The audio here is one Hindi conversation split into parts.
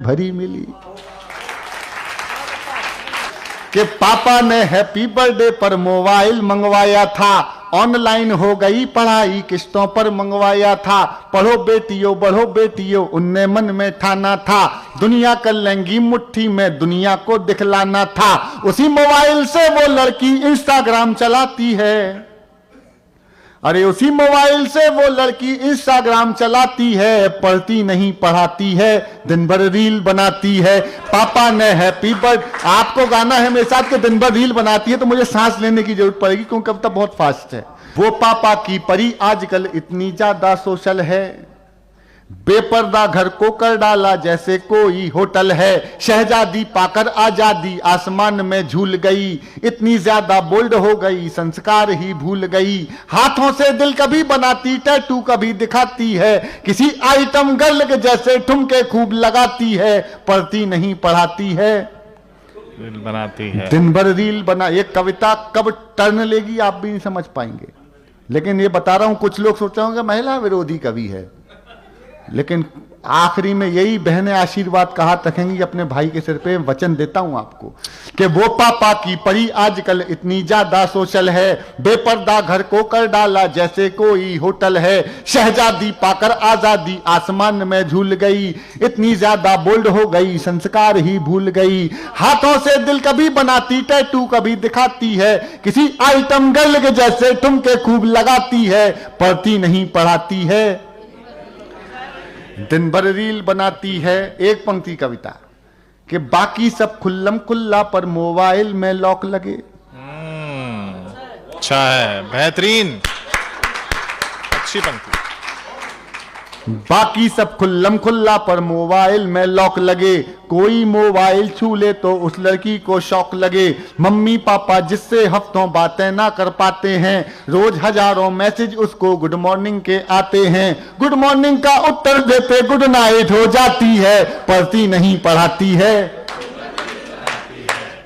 भरी मिली कि पापा ने हैप्पी बर्थडे पर मोबाइल मंगवाया था, ऑनलाइन हो गई पढ़ाई किस्तों पर मंगवाया था, पढ़ो बेटियों उनने मन में ठाना था, दुनिया कर लेंगी मुट्ठी में दुनिया को दिखलाना था। उसी मोबाइल से वो लड़की इंस्टाग्राम चलाती है, अरे उसी मोबाइल से वो लड़की इंस्टाग्राम चलाती है, पढ़ती नहीं पढ़ाती है, दिन भर रील बनाती है। पापा ने हैप्पी बर्थडे, आपको गाना है मेरे साथ कि दिन भर रील बनाती है, तो मुझे सांस लेने की जरूरत पड़ेगी क्योंकि कविता बहुत फास्ट है। वो पापा की परी आजकल इतनी ज्यादा सोशल है, बेपर्दा घर को कर डाला जैसे कोई होटल है, शहजादी पाकर आजादी आसमान में झूल गई, इतनी ज्यादा बोल्ड हो गई संस्कार ही भूल गई, हाथों से दिल कभी बनाती टैटू कभी दिखाती है, किसी आइटम गर्ल के जैसे ठुमके खूब लगाती है, पढ़ती नहीं पढ़ाती है, रील बनाती है, दिन भर रील बना। ये कविता कब टर्न लेगी आप भी नहीं समझ पाएंगे, लेकिन ये बता रहा हूं कुछ लोग सोच रहे होंगे महिला विरोधी कवि है, लेकिन आखिरी में यही बहनें आशीर्वाद कहा रखेंगी अपने भाई के सिर पे। वचन देता हूं आपको कि वो पापा की परी आजकल इतनी ज्यादा सोशल है, बेपर्दा घर को कर डाला जैसे कोई होटल है, शहजादी पाकर आजादी आसमान में झूल गई, इतनी ज्यादा बोल्ड हो गई संस्कार ही भूल गई, हाथों से दिल कभी बनाती टैटू कभी दिखाती है, किसी आइटम गर्ल के जैसे ठुमके खूब लगाती है, पढ़ती नहीं पढ़ाती है, दिन भर रील बनाती है। एक पंक्ति कविता कि बाकी सब खुल्लम खुल्ला पर मोबाइल में लॉक लगे। अच्छा है, बेहतरीन, अच्छी पंक्ति। बाकी सब खुल्लम खुल्ला पर मोबाइल में लॉक लगे, कोई मोबाइल छू ले तो उस लड़की को शौक लगे, मम्मी पापा जिससे हफ्तों बातें ना कर पाते हैं, रोज हजारों मैसेज उसको गुड मॉर्निंग के आते हैं, गुड मॉर्निंग का उत्तर देते गुड नाइट हो जाती है, पढ़ती नहीं पढ़ाती है,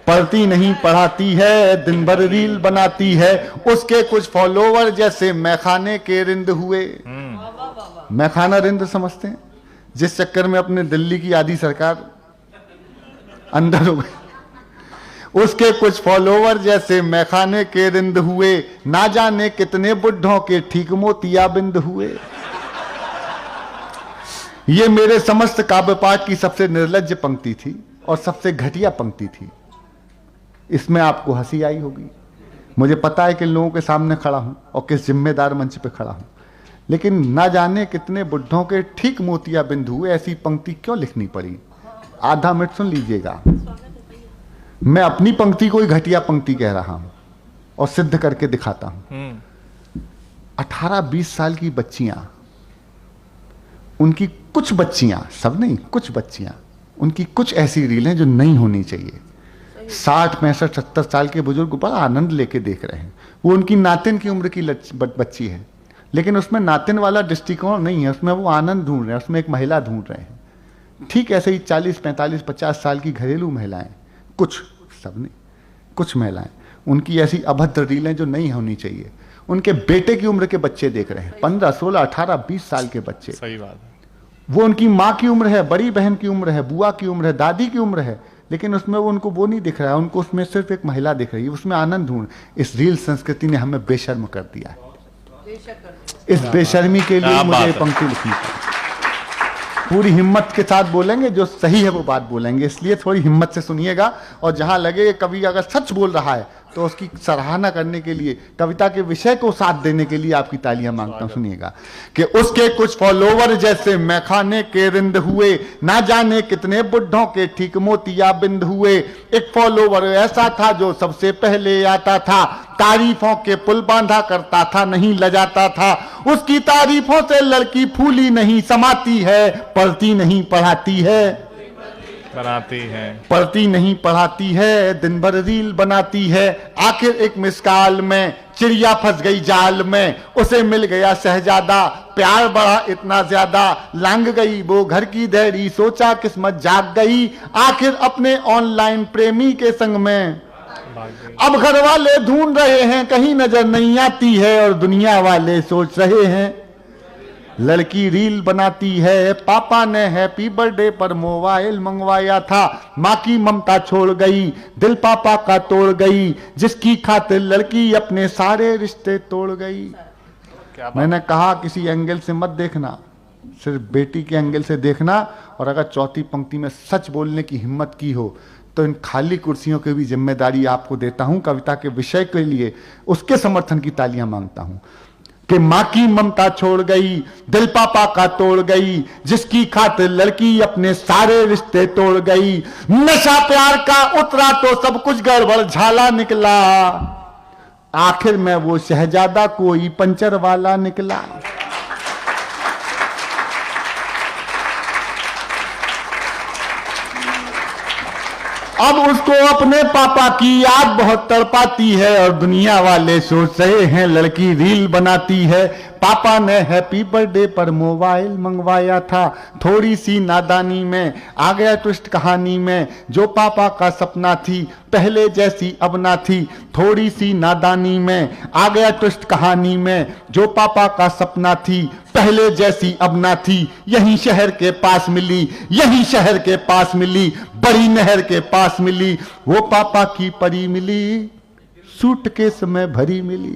पढ़ती नहीं पढ़ाती है, दिन भर रील बनाती है। उसके कुछ फॉलोवर जैसे मैखाने के रिंद हुए, मैखाना रिंद समझते हैं, जिस चक्कर में अपने दिल्ली की आधी सरकार अंदर हो गई, उसके कुछ फॉलोवर जैसे मैखाने के रिंद हुए, ना जाने कितने बुढ़ों के ठीक मोतियाबिंद हुए। ये मेरे समस्त काव्य पाठ की सबसे निर्लज्ज पंक्ति थी और सबसे घटिया पंक्ति थी। इसमें आपको हंसी आई होगी, मुझे पता है कि लोगों के सामने खड़ा हूं और किस जिम्मेदार मंच पे खड़ा हूं, लेकिन ना जाने कितने बुढ़ों के ठीक मोतियाबिंद हुए, ऐसी पंक्ति क्यों लिखनी पड़ी। आधा मिनट सुन लीजिएगा, मैं अपनी पंक्ति को ही घटिया पंक्ति कह रहा हूं और सिद्ध करके दिखाता हूं। 18-20 साल की बच्चियां, उनकी कुछ बच्चियां, सब नहीं, कुछ बच्चियां, उनकी कुछ ऐसी रीलें जो नहीं होनी चाहिए। 60, 65, 70 साल के बुजुर्ग बड़ा आनंद लेके देख रहे हैं, वो उनकी नातिन की उम्र की बच्ची है, लेकिन उसमें नातिन वाला दृष्टिकोण नहीं है, उसमें वो आनंद ढूंढ रहे हैं, उसमें एक महिला ढूंढ रहे हैं। ठीक ऐसे ही 40, 45, 50 साल की घरेलू महिलाएं, कुछ, सब नहीं, कुछ महिलाएं, उनकी ऐसी अभद्र रीलें जो नहीं होनी चाहिए, उनके बेटे की उम्र के बच्चे देख रहे हैं, 15, 16, 18, 20 साल के बच्चे। सही बात है। वो उनकी माँ की उम्र है, बड़ी बहन की उम्र है, बुआ की उम्र है, दादी की उम्र है, लेकिन उसमें वो उनको वो नहीं दिख रहा है, उनको उसमें सिर्फ एक महिला दिख रही है, उसमें आनंद ढूंढ। इस रील संस्कृति ने हमें बेशर्म कर दिया है। इस बेशर्मी के लिए मुझे पंक्ति लिखनी पड़ी। पूरी हिम्मत के साथ बोलेंगे, जो सही है वो बात बोलेंगे, इसलिए थोड़ी हिम्मत से सुनिएगा, और जहां लगे कवि अगर सच बोल रहा है तो उसकी सराहना करने के लिए, कविता के विषय को साथ देने के लिए आपकी तालियां मांगता हूं। सुनिएगा कि उसके कुछ फॉलोवर जैसे मैखाने के रिंद हुए, ना जाने कितने बुढ़ों के ठीक मोतियाबिंद हुए, एक फॉलोवर ऐसा था जो सबसे पहले आता था, तारीफों के पुल बांधा करता था, नहीं लजाता था, उसकी तारीफों से लड़की फूली नहीं समाती है, पढ़ती नहीं पढ़ाती है, बनाती है, पढ़ती नहीं पढ़ाती है, दिन भर रील बनाती है। आखिर एक मिसकाल में चिड़िया फंस गई जाल में, उसे मिल गया शहजादा, प्यार बढ़ा इतना ज्यादा, लांग गई वो घर की देरी, सोचा किस्मत जाग गई, आखिर अपने ऑनलाइन प्रेमी के संग में। अब घर वाले ढूंढ रहे हैं, कहीं नजर नहीं आती है, और दुनिया वाले सोच रहे हैं, लड़की रील बनाती है। पापा ने हैप्पी बर्थडे पर मोबाइल मंगवाया था। माँ की ममता छोड़ गई, दिल पापा का तोड़ गई, जिसकी खातिर लड़की अपने सारे रिश्ते तोड़ गई। मैंने कहा किसी एंगल से मत देखना, सिर्फ बेटी के एंगल से देखना, और अगर चौथी पंक्ति में सच बोलने की हिम्मत की हो तो इन खाली कुर्सियों की भी जिम्मेदारी आपको देता हूं। कविता के विषय के लिए उसके समर्थन की तालियां मांगता हूं कि माँ की ममता छोड़ गई, दिल पापा का तोड़ गई, जिसकी खातिर लड़की अपने सारे रिश्ते तोड़ गई। नशा प्यार का उतरा तो सब कुछ गड़बड़ झाला निकला, आखिर में वो शहजादा कोई पंचर वाला निकला। अब उसको अपने पापा की याद बहुत तड़पाती है, और दुनिया वाले सोच रहे हैं लड़की रील बनाती है। पापा ने हैप्पी बर्थडे पर मोबाइल मंगवाया था। थोड़ी सी नादानी में आ गया ट्विस्ट कहानी में, जो पापा का सपना थी पहले जैसी अब ना थी। थोड़ी सी नादानी में आ गया ट्विस्ट कहानी में, जो पापा का सपना थी पहले जैसी अब ना थी। यही शहर के पास मिली, यही शहर के पास मिली, बड़ी नहर के पास मिली। वो पापा की परी मिली, सूटकेस में भरी मिली।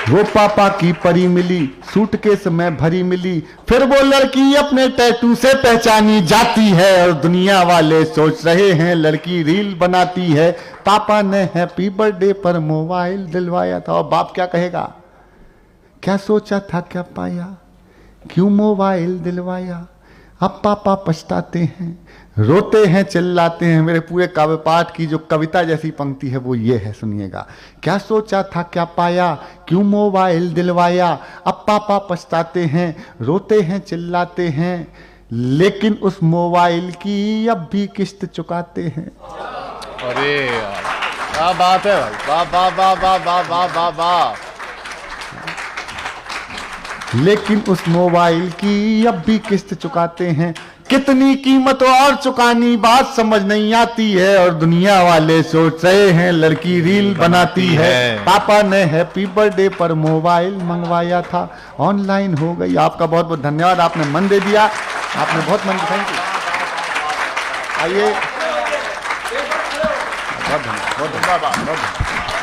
वो पापा की परी मिली, सूटकेस में भरी मिली। फिर वो लड़की अपने टैटू से पहचानी जाती है, और दुनिया वाले सोच रहे हैं लड़की रील बनाती है। पापा ने हैप्पी बर्थडे पर मोबाइल दिलवाया था। और बाप क्या कहेगा, क्या सोचा था क्या पाया, क्यों मोबाइल दिलवाया। अब पापा पछताते हैं, रोते हैं, चिल्लाते हैं। मेरे पूरे काव्य पाठ की जो कविता जैसी पंक्ति है वो ये है, सुनिएगा। क्या सोचा था क्या पाया, क्यों मोबाइल दिलवाया। अब पापा पछताते हैं, रोते हैं, चिल्लाते हैं, लेकिन उस मोबाइल की अब भी किस्त चुकाते हैं। अरे यार, क्या बात है भाई, वाह वाह वाह वाह वाह वाह वाह वाह। लेकिन उस मोबाइल की अब भी किस्त चुकाते हैं। कितनी कीमत और चुकानी बात समझ नहीं आती है, और दुनिया वाले सोच रहे हैं लड़की रील बनाती है। पापा ने हैप्पी बर्थडे पर मोबाइल मंगवाया था, ऑनलाइन हो गई। आपका बहुत बहुत धन्यवाद, आपने मन दे दिया, आपने बहुत मन। Thank you. आइए, बहुत धन्यवाद, बहुत धन्यवाद।